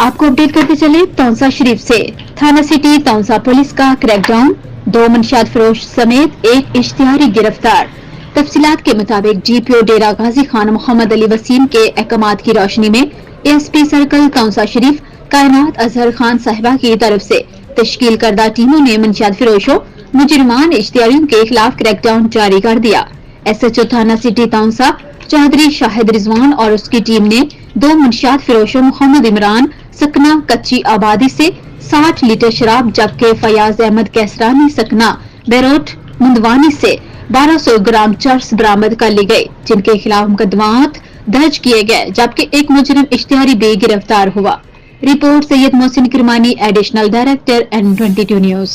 आपको अपडेट करते चले तौंसा शरीफ से। थाना सिटी तौंसा पुलिस का क्रैकडाउन, 2 मंशियात फरोश समेत एक इश्तिहारी गिरफ्तार। तफसीलात के मुताबिक डीपीओ डेरा गाजी खान मोहम्मद अली वसीम के अहकामात की रोशनी में एसपी सर्कल तौंसा शरीफ कायनात अजहर खान साहिबा की तरफ से तश्कील करदा टीमों ने मंशियात फरोशों मुजरिमान इश्तिहारियों के खिलाफ क्रैकडाउन जारी कर दिया। एसएचओ थाना सिटी तौंसा चौधरी शाहिद रिजवान और उसकी टीम ने 2 मंशियात फरोशों मोहम्मद इमरान सकना कच्ची आबादी से 60 लीटर शराब, जबकि फयाज अहमद कैसरानी सकना बेरोट मुंदवानी से 1200 ग्राम चर्स बरामद कर ली गई, जिनके खिलाफ मुकदमात दर्ज किए गए, जबकि एक मुजरिम इश्तिहारी भी गिरफ्तार हुआ। Report Syed Mohsin Kirmani, additional director N22 news.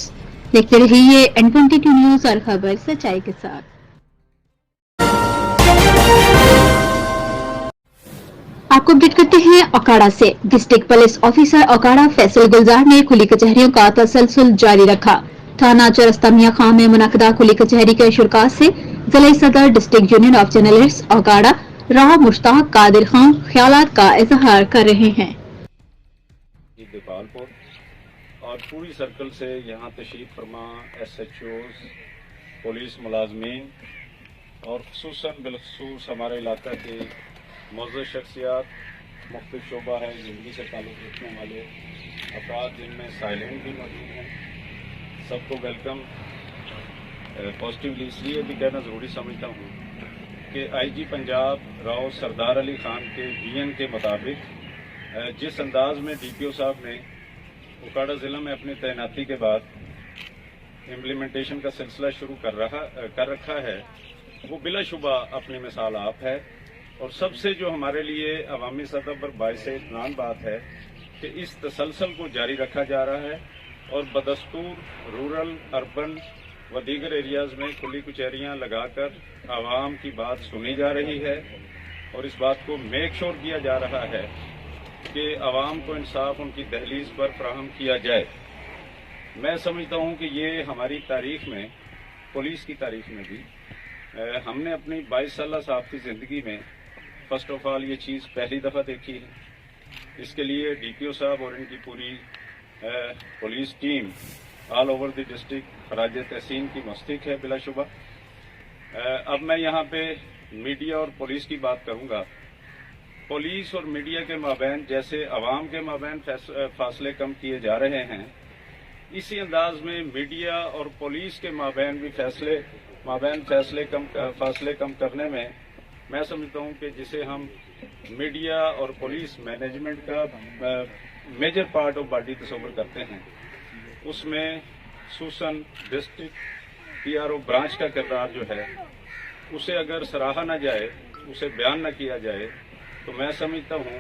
देखते रहिए N22 न्यूज और खबर सच्चाई के साथ। आपको अपडेट करते हैं ओकाड़ा से। District police officer Okara Faisal Gulzar ने खुली कचहरियों का तसलसल जारी रखा। थाना चौरस्ता मियां खां में मुनक्किदा खुली कचहरी के शुरुआत से जिला सदर district union of journalist Okara Rao Mushtaq Qadir Khan ख्यालात का इजहार कर रहे हैं। और पूरी सर्कल से यहाँ तशरीफ फरमा SHOs, पुलिस मुलाजमीन और खुसूसन बिलखसूस हमारे इलाका के मौजूद शख्सियात, मुख्तलिफ शोबा है ज़िंदगी से ताल्लुक़ रखने वाले अफराद, जिनमें साइलेंट भी मौजूद हैं, सबको वेलकम। पॉजिटिवली इसलिए भी कहना ज़रूरी समझता हूँ कि IG पंजाब राव सरदार अली खान के VN के मुताबिक जिस अंदाज में DPO साहब ने ओकाड़ा ज़िला में अपनी तैनाती के बाद इम्प्लीमेंटेशन का सिलसिला शुरू कर रखा है, वो बिलाशुबा अपनी मिसाल आप है। और सबसे जो हमारे लिए अवामी सतह पर बाइस इत्मीनान बात है कि इस तसलसल को जारी रखा जा रहा है और बदस्तूर रूरल, अर्बन व दीगर एरियाज़ में खुली कचहरियाँ लगाकर आवाम की बात सुनी जा रही है और इस बात को मेक श्योर किया जा रहा है कि आवाम को इंसाफ उनकी दहलीज पर फराहम किया जाए। मैं समझता हूँ कि ये हमारी तारीख में, पुलिस की तारीख में भी हमने अपनी 22 साल साहब की ज़िंदगी में फर्स्ट ऑफ ऑल ये चीज़ पहली दफ़ा देखी है। इसके लिए DPO साहब और इनकी पूरी police team all over the district खराज तहसीन की मुस्तक है बिलाशुबा। अब मैं यहाँ पे मीडिया और पुलिस की बात करूँगा। पुलिस और मीडिया के माबैन जैसे अवाम के माबैन फासले कम किए जा रहे हैं, इसी अंदाज में मीडिया और पुलिस के माबैन भी फासले कम करने में मैं समझता हूँ कि जिसे हम मीडिया और पुलिस मैनेजमेंट का मेजर पार्ट ऑफ बॉडी तस्वर करते हैं, उसमें खुसूसन डिस्ट्रिक्ट PRO ब्रांच का किरदार जो है उसे अगर सराहा न जाए, उसे बयान न किया जाए, तो मैं समझता हूँ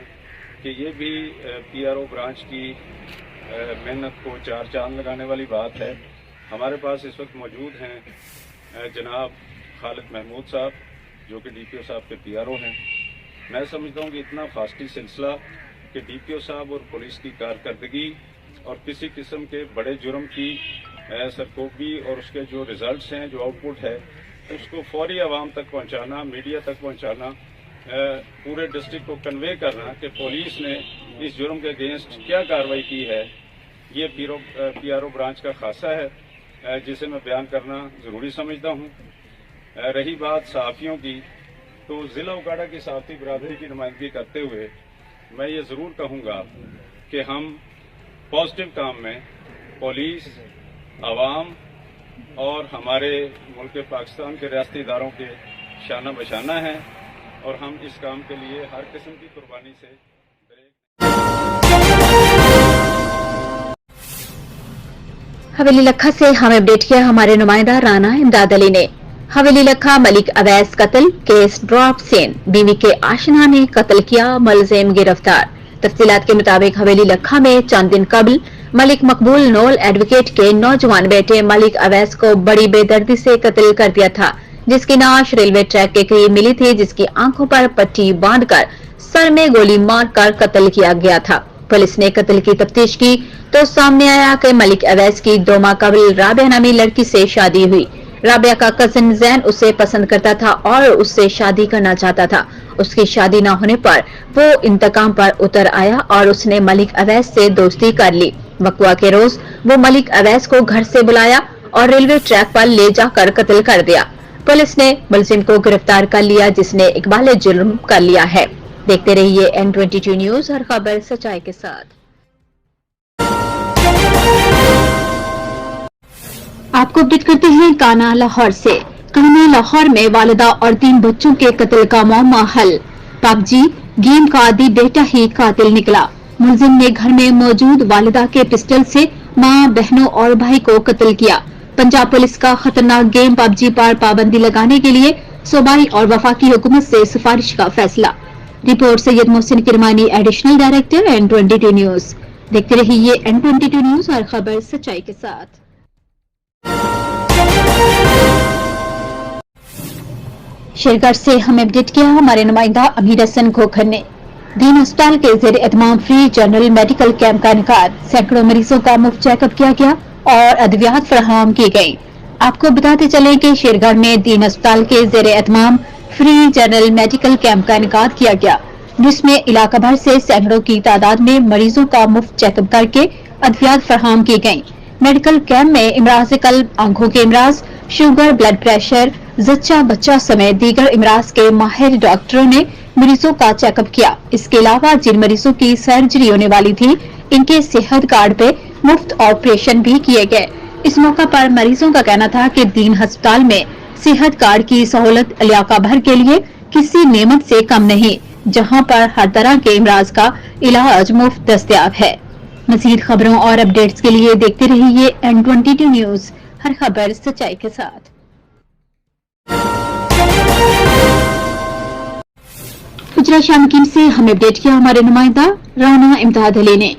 कि ये भी PRO ब्रांच की मेहनत को 4 चांद लगाने वाली बात है। हमारे पास इस वक्त मौजूद हैं जनाब खालिद महमूद साहब, जो कि DPO साहब के PRO हैं। मैं समझता हूँ कि इतना फास्टी सिलसिला कि DPO साहब और पुलिस की कारकर्दगी और किसी किस्म के बड़े जुर्म की सरकोबी और उसके जो रिजल्ट्स हैं, जो आउटपुट है, उसको फौरी आवाम तक पहुँचाना, मीडिया तक पहुँचाना, पूरे डिस्ट्रिक्ट को कन्वे करना कि पुलिस ने इस जुर्म के अगेंस्ट क्या कार्रवाई की है, ये PRO ब्रांच का खासा है जिसे मैं बयान करना ज़रूरी समझता हूँ। रही बात सहाफ़ियों की, तो ज़िला ओकाड़ा की सहाफ़ी बरादरी की नुमाइंदगी करते हुए मैं ये ज़रूर कहूँगा कि हम पॉजिटिव काम में पुलिस, आवाम और हमारे मुल्क पाकिस्तान के रियासती इदारों के शाना बशाना हैं और हम इस काम के लिए हर किस्म की कुर्बानी से हवेली लखा से हमें अपडेट किया हमारे नुमाइंदा राना इमदाद अली ने। हवेली लखा मलिक अवैस कत्ल केस ड्रॉप सेन, बीवी के आशना ने कत्ल किया, मुलजिम गिरफ्तार। तफसीलात के मुताबिक हवेली लखा में चंद दिन कबल मलिक मकबूल नोल एडवोकेट के नौजवान बेटे मलिक अवैस को बड़ी बेदर्दी से कत्ल कर दिया था, जिसकी नाश रेलवे ट्रैक के करीब मिली थी, जिसकी आंखों पर पट्टी बांधकर सर में गोली मारकर कत्ल किया गया था। पुलिस ने कत्ल की तफ्तीश की तो सामने आया कि मलिक अवैस की 2 माह कबल राबिया नामी लड़की से शादी हुई। رابعہ کا کزن زین اسے پسند کرتا تھا اور اس سے شادی کرنا چاہتا تھا۔ اس کی شادی نہ ہونے پر وہ انتقام پر اتر آیا اور اس نے ملک اویس سے دوستی کر لی۔ وقوع کے روز وہ ملک اویس کو گھر سے بلایا اور ریلوے ٹریک پر لے جا کر قتل کر دیا۔ پولیس نے ملزم کو گرفتار کر لیا جس نے اقبال جرم کر لیا ہے۔ دیکھتے رہیے N22 نیوز، ہر خبر سچائی کے ساتھ۔ آپ کو اپڈیٹ کرتے ہیں کانا لاہور سے۔ کانا لاہور میں والدہ اور 3 بچوں کے قتل کا معمہ حل۔ پب جی گیم کا عادی بیٹا ہی قاتل نکلا۔ ملزم نے گھر میں موجود والدہ کے پسٹل سے ماں، بہنوں اور بھائی کو قتل کیا۔ پنجاب پولیس کا خطرناک گیم پب جی پر پابندی لگانے کے لیے صوبائی اور وفاقی حکومت سے سفارش کا فیصلہ۔ Report Syed Mohsin Kirmani, additional director N22 news. دیکھتے رہیے N22 نیوز، ہر خبر سچائی کے ساتھ۔ شیرگڑھ سے ہمیں اپڈیٹ کیا ہمارے نمائندہ امیر حسن کھوکھر نے۔ دین ہسپتال کے زیر اہتمام فری جنرل میڈیکل کیمپ کا انعقاد۔ سینکڑوں مریضوں کا مفت چیک اپ کیا گیا اور ادویات فراہم کی گئی۔ آپ کو بتاتے چلیں کہ شیرگڑھ میں دین ہسپتال کے زیر اہتمام فری جنرل میڈیکل کیمپ کا انعقاد کیا گیا، جس میں علاقہ بھر سے سینکڑوں کی تعداد میں مریضوں کا مفت چیک اپ کر کے ادویات فراہم کی گئیں۔ میڈیکل کیمپ میں امراض قلب، آنکھوں کے امراض، شوگر، بلڈ پریشر، زچہ بچہ سمیت دیگر امراض کے ماہر ڈاکٹروں نے مریضوں کا چیک اپ کیا۔ اس کے علاوہ جن مریضوں کی سرجری ہونے والی تھی ان کے صحت کارڈ پہ مفت آپریشن بھی کیے گئے۔ اس موقع پر مریضوں کا کہنا تھا کہ دین ہسپتال میں صحت کارڈ کی سہولت علاقہ بھر کے لیے کسی نعمت سے کم نہیں، جہاں پر ہر طرح کے امراض کا علاج مفت دستیاب ہے۔ مزید خبروں اور اپڈیٹس کے لیے دیکھتے رہیے N22 نیوز، ہر خبر سچائی کے ساتھ۔ حجرہ شامکیم سے ہمیں اپڈیٹ کیا ہمارے نمائندہ رانا امداد علی نے۔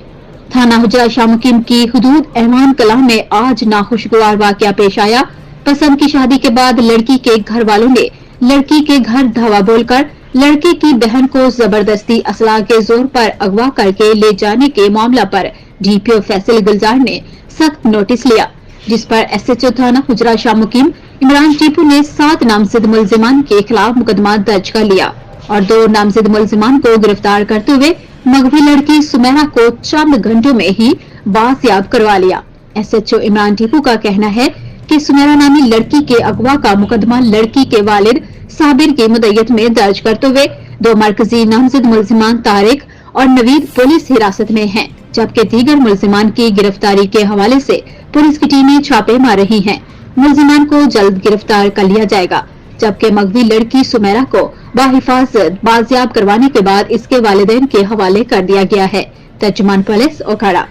تھانہ حجرہ شامکیم کی حدود ایوان کلاں میں آج ناخوشگوار واقعہ پیش آیا۔ پسند کی شادی کے بعد لڑکی کے گھر والوں نے لڑکی کے گھر دھاوا بول کر لڑکے کی بہن کو زبردستی اسلحہ کے زور پر اغوا کر کے لے جانے کے معاملہ پر DPO فیصل گلزار نے سخت نوٹس لیا، جس پر SHO تھانہ حجرہ شامکیم عمران ٹیپو نے 7 نامزد ملزمان کے خلاف مقدمہ درج کر لیا اور 2 نامزد ملزمان کو گرفتار کرتے ہوئے مغوی لڑکی سمیرہ کو چند گھنٹوں میں ہی بازیاب کروا لیا۔ SHO عمران ٹیپو کا کہنا ہے کہ سمیرہ نامی لڑکی کے اغوا کا مقدمہ لڑکی کے والد صابر کی مدعیت میں درج کرتے ہوئے 2 مرکزی نامزد ملزمان طارق اور نوید پولیس حراست میں ہیں، جبکہ دیگر ملزمان کی گرفتاری کے حوالے سے پولیس کی ٹیمیں چھاپے مار رہی ہیں۔ ملزمان کو جلد گرفتار کر لیا جائے گا، جبکہ مغوی لڑکی سمیرہ کو بحفاظت بازیاب کروانے کے بعد اس کے والدین کے حوالے کر دیا گیا ہے۔ ترجمان پولیس اوکھاڑا۔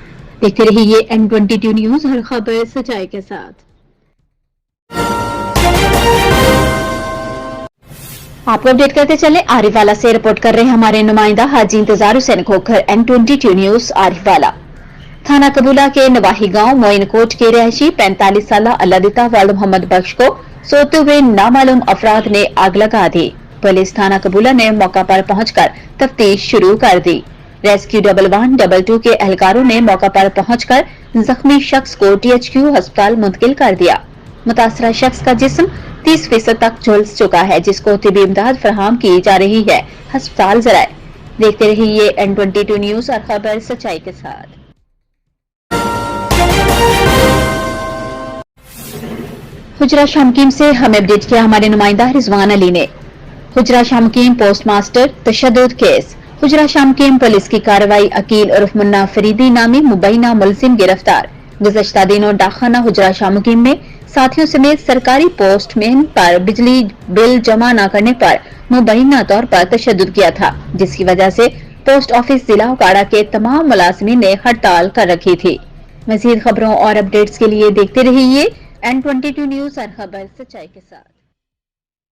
دیکھتے رہیے N22 نیوز، ہر خبر سچائی کے ساتھ۔ آپ کو اپڈیٹ کرتے چلے عارف والا سے رپورٹ کر رہے ہمارے نمائندہ حاجی انتظار حسین کھوکھر N22 نیوز عارف والا۔ تھانہ قبولہ کے نواحی گاؤں موئن کوٹ کے رہائشی 45 سالہ اللہ دیتا والد محمد بخش کو سوتے ہوئے نامعلوم افراد نے آگ لگا دی۔ پولیس تھانہ قبولہ نے موقع پر پہنچ کر تفتیش شروع کر دی۔ ریسکیو 112 کے اہلکاروں نے موقع پر پہنچ کر زخمی شخص کو THQ ہسپتال منتقل کر دیا۔ متاثرہ شخص کا جسم 30% تک جھلس چکا ہے، جس کو طبی امداد فراہم کی جا رہی ہے۔ ہسپتال ذرائع۔ دیکھتے رہیے N22 نیوز، ہر خبر سچائی کے ساتھ۔ حجرہ شامکیم سے ہمیں اپڈیٹ کیا ہمارے نمائندہ رضوان علی نے۔ حجرہ شامکیم پوسٹ ماسٹر تشدد کیس۔ حجرہ شامکیم پولیس کی کارروائی، عقیل عرف منا فریدی نامی مبینہ ملزم گرفتار۔ گزشتہ دنوں ڈاکخانہ حجرہ شامکیم میں ساتھیوں سمیت سرکاری پوسٹ مین پر بجلی بل جمع نہ کرنے پر مبینہ طور پر تشدد کیا تھا، جس کی وجہ سے پوسٹ آفس ضلع اوکاڑہ کے تمام ملازمین نے ہڑتال کر رکھی تھی۔ مزید خبروں اور اپڈیٹس کے لیے دیکھتے رہیے N22 نیوز، ہر خبر سچائی کے ساتھ۔